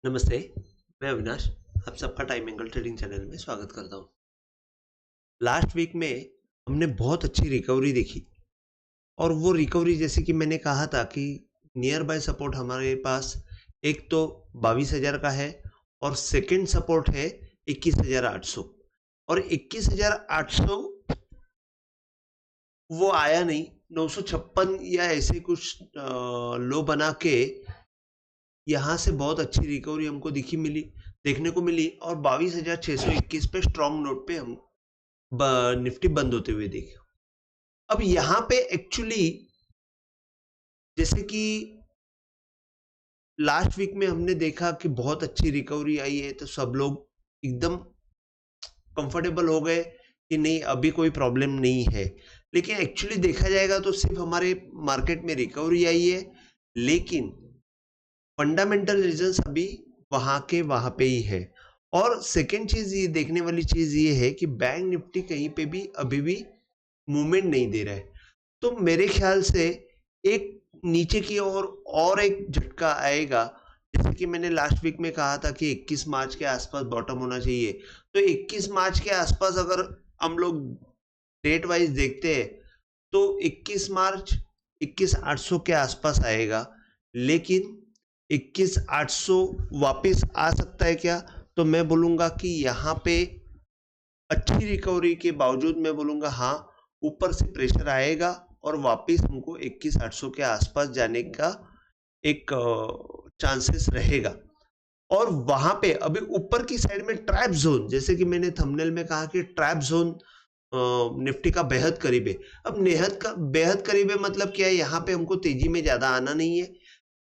नमस्ते, मैं अविनाश, आप सबका टाइम एंगल ट्रेडिंग चैनल में स्वागत करता हूँ। लास्ट वीक में हमने बहुत अच्छी रिकवरी देखी और वो रिकवरी जैसे कि मैंने कहा था कि नियर बाय सपोर्ट हमारे पास एक तो 22,000 का है और सेकंड सपोर्ट है 21,800 और 21,800 वो आया नहीं, 956 या ऐसे कुछ लो बना के यहाँ से बहुत अच्छी रिकवरी हमको देखने को मिली और 22,621 पे स्ट्रॉन्ग नोट पे हम निफ्टी बंद होते हुए देखे। अब यहाँ पे एक्चुअली जैसे कि लास्ट वीक में हमने देखा कि बहुत अच्छी रिकवरी आई है तो सब लोग एकदम कंफर्टेबल हो गए कि नहीं अभी कोई प्रॉब्लम नहीं है, लेकिन एक्चुअली देखा जाएगा तो सिर्फ हमारे मार्केट में रिकवरी आई है, लेकिन फंडामेंटल रीजंस अभी वहां पे ही है। और सेकेंड चीज ये देखने वाली चीज ये है कि बैंक निफ्टी कहीं पे भी अभी भी मूवमेंट नहीं दे रहा है, तो मेरे ख्याल से एक नीचे की ओर और एक झटका आएगा। जैसे कि मैंने लास्ट वीक में कहा था कि 21 मार्च के आसपास बॉटम होना चाहिए, तो 21 मार्च के आसपास अगर हम लोग डेट वाइज देखते हैं तो 21 मार्च 21,800 के आसपास आएगा, लेकिन 21,800 वापस आ सकता है क्या? तो मैं बोलूंगा कि यहाँ पे अच्छी रिकवरी के बावजूद मैं बोलूंगा हाँ, ऊपर से प्रेशर आएगा और वापस हमको 21,800 के आसपास जाने का एक चांसेस रहेगा। और वहां पे अभी ऊपर की साइड में ट्रैप जोन, जैसे कि मैंने थंबनेल में कहा कि ट्रैप जोन निफ्टी का बेहद करीब है। अब बेहद करीब है मतलब क्या है? यहाँ पे हमको तेजी में ज्यादा आना नहीं है,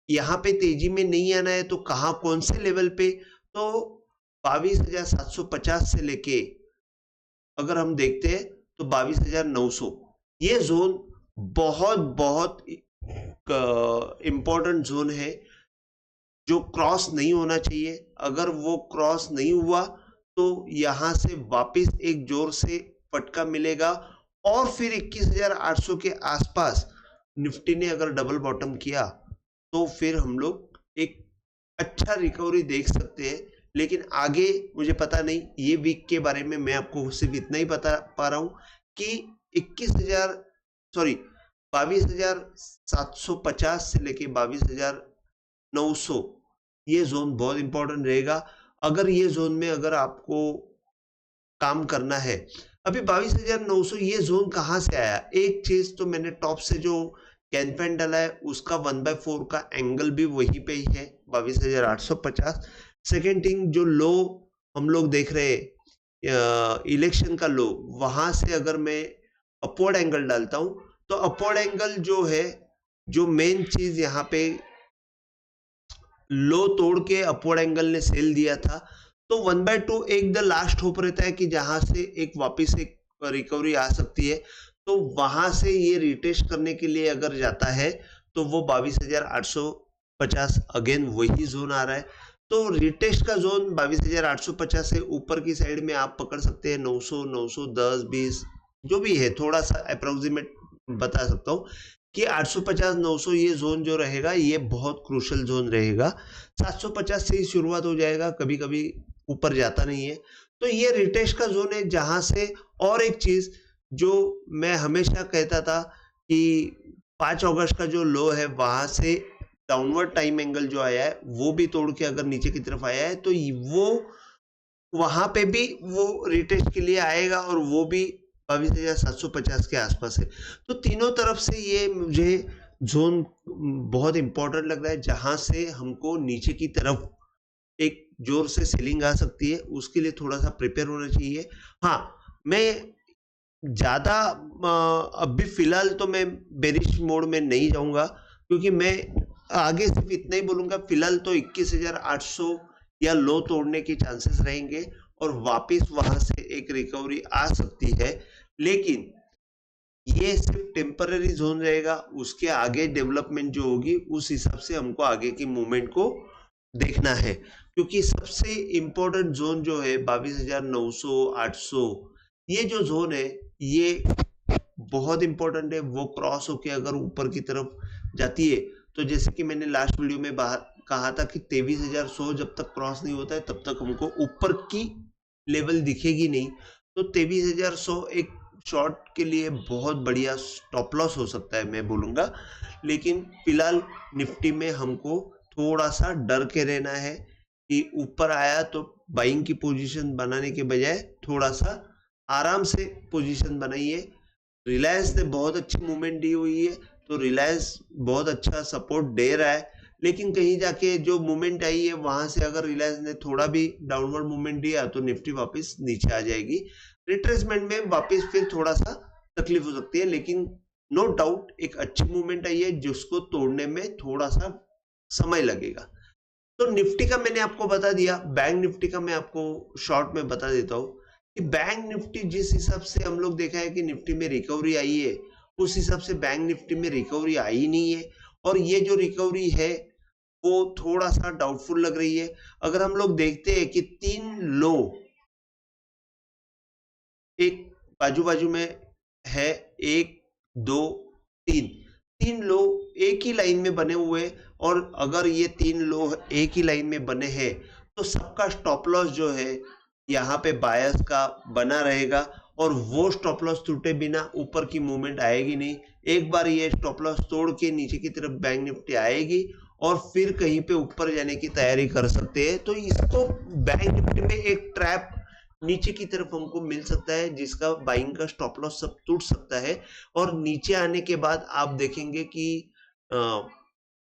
यहाँ पे तेजी में नहीं आना है तो कहाँ कौन से लेवल पे? तो 22,750 से लेके अगर हम देखते हैं तो 22,900 ये जोन बहुत बहुत इंपॉर्टेंट जोन है जो क्रॉस नहीं होना चाहिए। अगर वो क्रॉस नहीं हुआ तो यहां से वापस एक जोर से फटका मिलेगा और फिर 21,800 के आसपास निफ्टी ने अगर डबल बॉटम किया तो फिर हम लोग एक अच्छा रिकवरी देख सकते हैं। लेकिन आगे मुझे पता नहीं, ये वीक के बारे में मैं आपको सिर्फ इतना ही बता पा रहा हूं कि 22,750 से लेके 22,900 ये जोन बहुत इंपॉर्टेंट रहेगा। अगर ये जोन में अगर आपको काम करना है, अभी 22,900 ये जोन कहां से आया? एक चीज तो मैंने टॉप से जो कैनफेन डाला है उसका 1/4 का एंगल भी वहीं पे ही है 22,850। सेकेंड थिंग, जो लो हम लोग देख रहे हैं इलेक्शन का लो, वहां से अगर मैं अपवर्ड एंगल डालता हूं तो अपवर्ड एंगल जो है, जो मेन चीज यहाँ पे लो तोड़ के अपवर्ड एंगल ने सेल दिया था, तो 1/2 एक द लास्ट होप रहता है कि जहां से एक वापस एक रिकवरी आ सकती है। तो वहां से ये रिटेस्ट करने के लिए अगर जाता है तो वो 22,850 अगेन वही जोन आ रहा है। तो रिटेस्ट का जोन 22,850 से ऊपर की साइड में आप पकड़ सकते हैं 900, 910, 20 जो भी है, थोड़ा सा अप्रोक्सीमेट बता सकता हूँ कि 850, 900 ये जोन जो रहेगा ये बहुत क्रूशल जोन रहेगा। 750 से ही शुरुआत हो जाएगा, कभी कभी ऊपर जाता नहीं है। तो ये रिटेस्ट का जोन है जहां से, और एक चीज जो मैं हमेशा कहता था कि 5 अगस्त का जो लो है वहां से डाउनवर्ड टाइम एंगल जो आया है वो भी तोड़ के अगर नीचे की तरफ आया है तो वो वहां पे भी वो रिटेस्ट के लिए आएगा और वो भी 22,750 के आसपास है। तो तीनों तरफ से ये मुझे जोन बहुत इंपॉर्टेंट लग रहा है जहां से हमको नीचे की तरफ एक जोर से सेलिंग आ सकती है, उसके लिए थोड़ा सा प्रिपेयर होना चाहिए। हाँ, मैं ज्यादा अभी फिलहाल तो मैं बेरिश मोड में नहीं जाऊंगा, क्योंकि मैं आगे सिर्फ इतना ही बोलूंगा, फिलहाल तो 21,800 या लो तोड़ने के चांसेस रहेंगे और वापस वहां से एक रिकवरी आ सकती है, लेकिन ये सिर्फ टेम्पररी जोन रहेगा। उसके आगे डेवलपमेंट जो होगी उस हिसाब से हमको आगे की मूवमेंट को देखना है, क्योंकि सबसे इंपॉर्टेंट जोन जो है 22,900, 800 ये जो जोन है ये बहुत इंपॉर्टेंट है। वो क्रॉस होके अगर ऊपर की तरफ जाती है तो जैसे कि मैंने लास्ट वीडियो में बाहर कहा था कि 23,100 जब तक क्रॉस नहीं होता है तब तक हमको ऊपर की लेवल दिखेगी नहीं। तो 23,100 एक शॉर्ट के लिए बहुत बढ़िया स्टॉप लॉस हो सकता है मैं बोलूँगा। लेकिन फिलहाल निफ्टी में हमको थोड़ा सा डर के रहना है कि ऊपर आया तो बाइंग की पोजीशन बनाने के बजाय थोड़ा सा आराम से पोजीशन बनाइए। रिलायंस ने बहुत अच्छी मूवमेंट दी हुई है, तो रिलायंस बहुत अच्छा सपोर्ट दे रहा है, लेकिन कहीं जाके जो मूवमेंट आई है वहां से अगर रिलायंस ने थोड़ा भी डाउनवर्ड मूवमेंट दिया तो निफ्टी वापस नीचे आ जाएगी। रिट्रेसमेंट में वापस फिर थोड़ा सा तकलीफ हो सकती है, लेकिन नो डाउट एक अच्छी मूवमेंट आई है जिसको तोड़ने में थोड़ा सा समय लगेगा। तो निफ्टी का मैंने आपको बता दिया। बैंक निफ्टी का मैं आपको शॉर्ट में बता देता हूँ कि बैंक निफ्टी जिस हिसाब से हम लोग देखा है कि निफ्टी में रिकवरी आई है, उस हिसाब से बैंक निफ्टी में रिकवरी आई नहीं है, और ये जो रिकवरी है वो थोड़ा सा डाउटफुल लग रही है। अगर हम लोग देखते हैं कि 3 लो एक बाजू बाजू में है, 1 2 3 लो एक ही लाइन में बने हुए, और अगर ये 3 लो एक ही लाइन में बने हैं तो सबका स्टॉप लॉस जो है यहाँ पे बायस का बना रहेगा, और वो स्टॉप लॉस टूटे बिना ऊपर की मूवमेंट आएगी नहीं। एक बार ये स्टॉप लॉस तोड़ के नीचे की तरफ बैंक निफ्टी आएगी और फिर कहीं पे ऊपर जाने की तैयारी कर सकते हैं। तो इसको बैंक निफ्टी में एक ट्रैप नीचे की तरफ हमको मिल सकता है जिसका बाइंग का स्टॉप लॉस सब टूट सकता है, और नीचे आने के बाद आप देखेंगे कि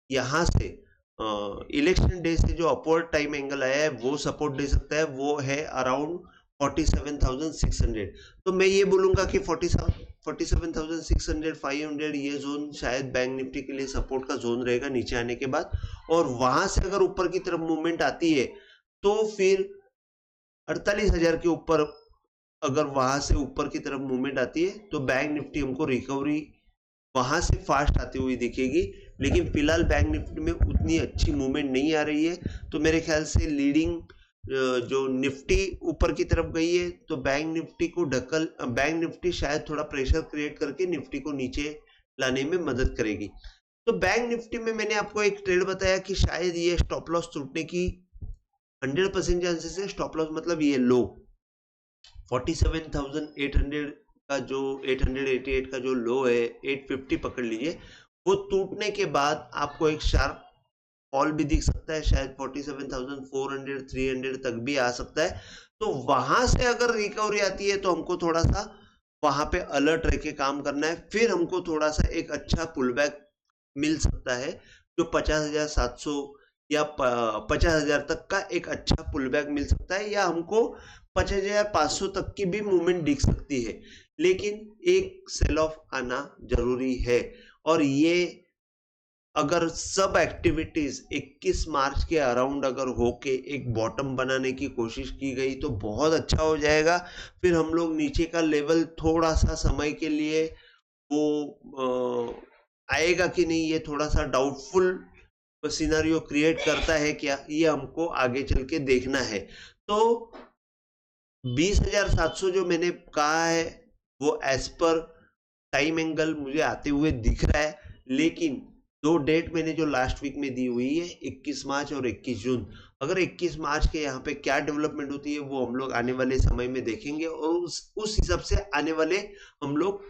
यहाँ से इलेक्शन डे से जो अपवर्ड टाइम एंगल आया है वो सपोर्ट दे सकता है, वो है अराउंड 47,600। तो मैं ये बोलूंगा कि 47,600 500 ये जोन शायद बैंक निफ्टी के लिए सपोर्ट का जोन रहेगा नीचे आने के बाद, और वहां से अगर ऊपर की तरफ मूवमेंट आती है तो फिर 48,000 के ऊपर अगर वहां से ऊपर की तरफ मूवमेंट आती है तो बैंक निफ्टी हमको रिकवरी वहां से फास्ट आती हुई दिखेगी। लेकिन फिलहाल बैंक निफ्टी में उतनी अच्छी मूवमेंट नहीं आ रही है, तो मेरे ख्याल से लीडिंग जो निफ्टी ऊपर की तरफ गई है तो बैंक निफ्टी को बैंक निफ्टी शायद थोड़ा प्रेशर क्रिएट करके निफ्टी को नीचे लाने में मदद करेगी। तो बैंक निफ्टी में मैंने आपको एक ट्रेड बताया कि शायद ये स्टॉप लॉस टूटने की 100% चांसेस है। स्टॉप लॉस मतलब ये लो 47,800 का जो 888 का जो लो है 850 पकड़ लीजिए, वो टूटने के बाद आपको एक शार्प फॉल भी दिख सकता है, शायद 47,400 300 तक भी आ सकता है। तो वहां से अगर रिकवरी आती है तो हमको थोड़ा सा वहां पे अलर्ट रह के काम करना है, फिर हमको थोड़ा सा एक अच्छा पुल बैक मिल सकता है जो 50,700 या 50,000 तक का एक अच्छा पुल बैक मिल सकता है, या हमको 5,500 तक की भी मूवमेंट दिख सकती है। लेकिन एक सेल ऑफ आना जरूरी है, और ये अगर सब एक्टिविटीज 21 मार्च के अराउंड अगर होके एक बॉटम बनाने की कोशिश की गई तो बहुत अच्छा हो जाएगा। फिर हम लोग नीचे का लेवल थोड़ा सा समय के लिए वो आएगा कि नहीं, ये थोड़ा सा डाउटफुल सिनेरियो क्रिएट करता है क्या, ये हमको आगे चल के देखना है। तो 20,700 जो मैंने कहा है वो एज पर टाइम एंगल मुझे आते हुए दिख रहा है, लेकिन 2 डेट मैंने जो लास्ट वीक में दी हुई है 21 मार्च और 21 जून, अगर 21 मार्च के यहाँ पे क्या डेवलपमेंट होती है वो हम लोग आने वाले समय में देखेंगे, और उस हिसाब से आने वाले हम लोग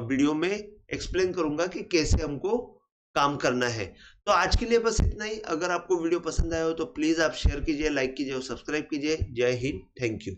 वीडियो में एक्सप्लेन करूंगा कि कैसे हमको काम करना है। तो आज के लिए बस इतना ही। अगर आपको वीडियो पसंद आया हो तो प्लीज आप शेयर कीजिए, लाइक कीजिए और सब्सक्राइब कीजिए। जय हिंद, थैंक यू।